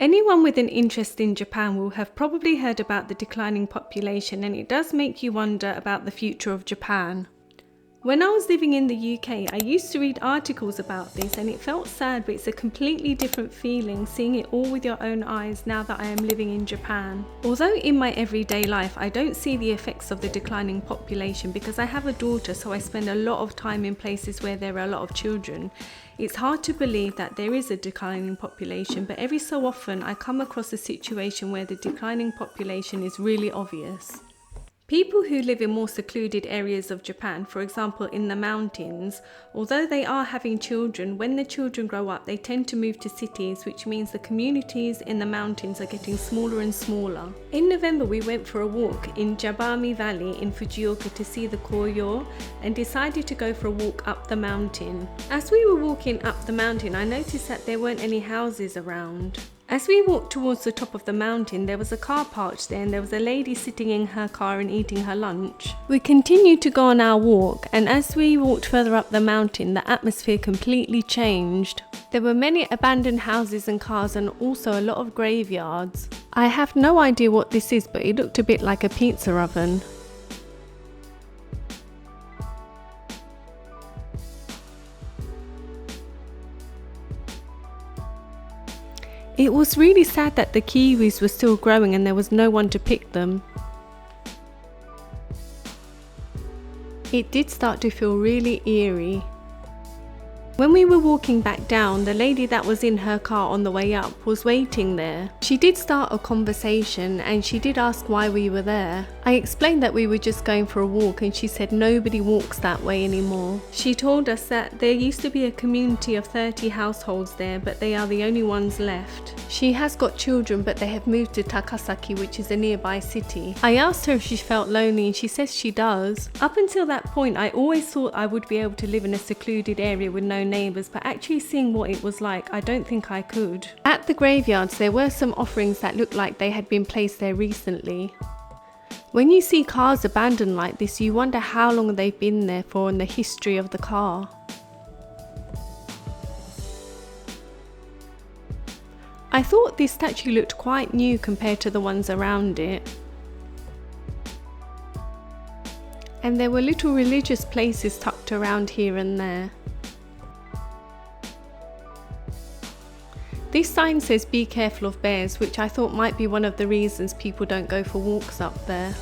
Anyone with an interest in Japan will have probably heard about the declining population, and it does make you wonder about the future of Japan. When I was living in the UK, I used to read articles about this and it felt sad, but it's a completely different feeling seeing it all with your own eyes now that I am living in Japan. Although in my everyday life I don't see the effects of the declining population because I have a daughter, so I spend a lot of time in places where there are a lot of children. It's hard to believe that there is a declining population, but every so often I come across a situation where the declining population is really obvious. People who live in more secluded areas of Japan, for example in the mountains, although they are having children, when the children grow up they tend to move to cities, which means the communities in the mountains are getting smaller and smaller. In November we went for a walk in Jabami Valley in Fujioka to see the Koyo and decided to go for a walk up the mountain. As we were walking up the mountain I noticed that there weren't any houses around. As we walked towards the top of the mountain, there was a car parked there and there was a lady sitting in her car and eating her lunch. We continued to go on our walk, and as we walked further up the mountain, the atmosphere completely changed. There were many abandoned houses and cars and also a lot of graveyards. I have no idea what this is, but it looked a bit like a pizza oven. It was really sad that the kiwis were still growing and there was no one to pick them. It did start to feel really eerie. When we were walking back down, the lady that was in her car on the way up was waiting there. She did start a conversation and she did ask why we were there. I explained that we were just going for a walk and she said nobody walks that way anymore. She told us that there used to be a community of 30 households there, but they are the only ones left. She has got children, but they have moved to Takasaki, which is a nearby city. I asked her if she felt lonely and she says she does. Up until that point I always thought I would be able to live in a secluded area with no neighbours, but actually seeing what it was like, I don't think I could. At the graveyards there were some offerings that looked like they had been placed there recently. When you see cars abandoned like this, you wonder how long they've been there for and the history of the car. I thought this statue looked quite new compared to the ones around it. And there were little religious places tucked around here and there. This sign says be careful of bears, which I thought might be one of the reasons people don't go for walks up there.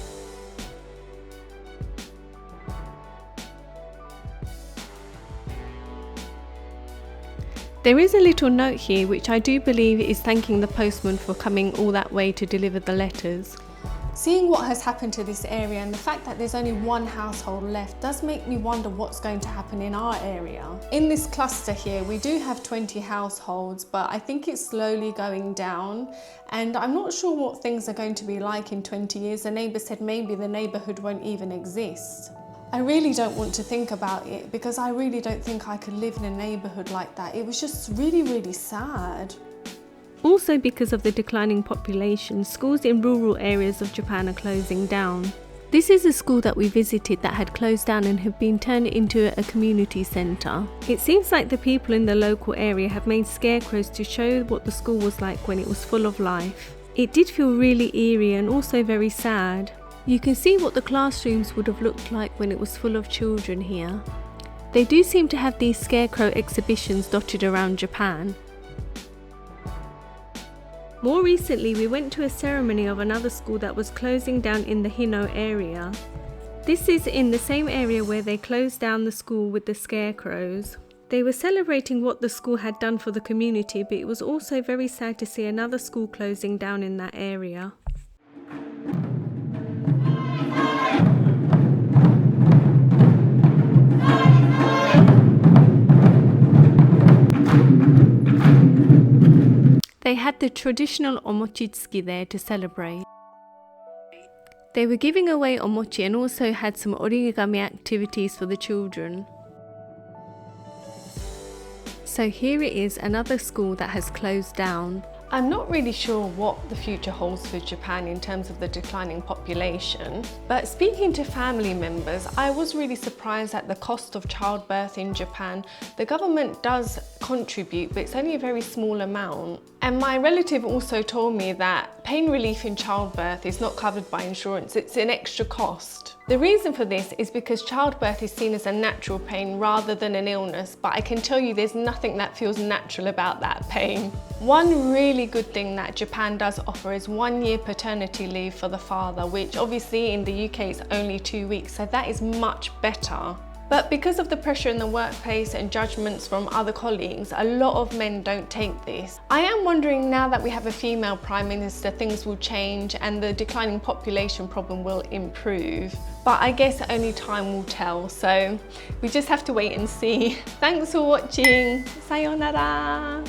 There is a little note here which I do believe is thanking the postman for coming all that way to deliver the letters. Seeing what has happened to this area and the fact that there's only one household left does make me wonder what's going to happen in our area. In this cluster here we do have 20 households, but I think it's slowly going down and I'm not sure what things are going to be like in 20 years. The neighbour said maybe the neighbourhood won't even exist. I really don't want to think about it because I really don't think I could live in a neighbourhood like that. It was just really sad. Also, because of the declining population, schools in rural areas of Japan are closing down. This is a school that we visited that had closed down and had been turned into a community centre. It seems like the people in the local area have made scarecrows to show what the school was like when it was full of life. It did feel really eerie and also very sad. You can see what the classrooms would have looked like when it was full of children here. They do seem to have these scarecrow exhibitions dotted around Japan. More recently, we went to a ceremony of another school that was closing down in the Hino area. This is in the same area where they closed down the school with the scarecrows. They were celebrating what the school had done for the community, but it was also very sad to see another school closing down in that area. They had the traditional omochitsuki there to celebrate. They were giving away omochi and also had some origami activities for the children. So here it is, another school that has closed down. I'm not really sure what the future holds for Japan in terms of the declining population, but speaking to family members, I was really surprised at the cost of childbirth in Japan. The government does contribute, but it's only a very small amount. And my relative also told me that pain relief in childbirth is not covered by insurance, it's an extra cost. The reason for this is because childbirth is seen as a natural pain rather than an illness, but I can tell you there's nothing that feels natural about that pain. One really good thing that Japan does offer is 1 year paternity leave for the father, which obviously in the UK is only 2 weeks, so that is much better. But because of the pressure in the workplace and judgments from other colleagues, a lot of men don't take this. I am wondering, now that we have a female Prime Minister, things will change and the declining population problem will improve. But I guess only time will tell, so we just have to wait and see. Thanks for watching. Sayonara.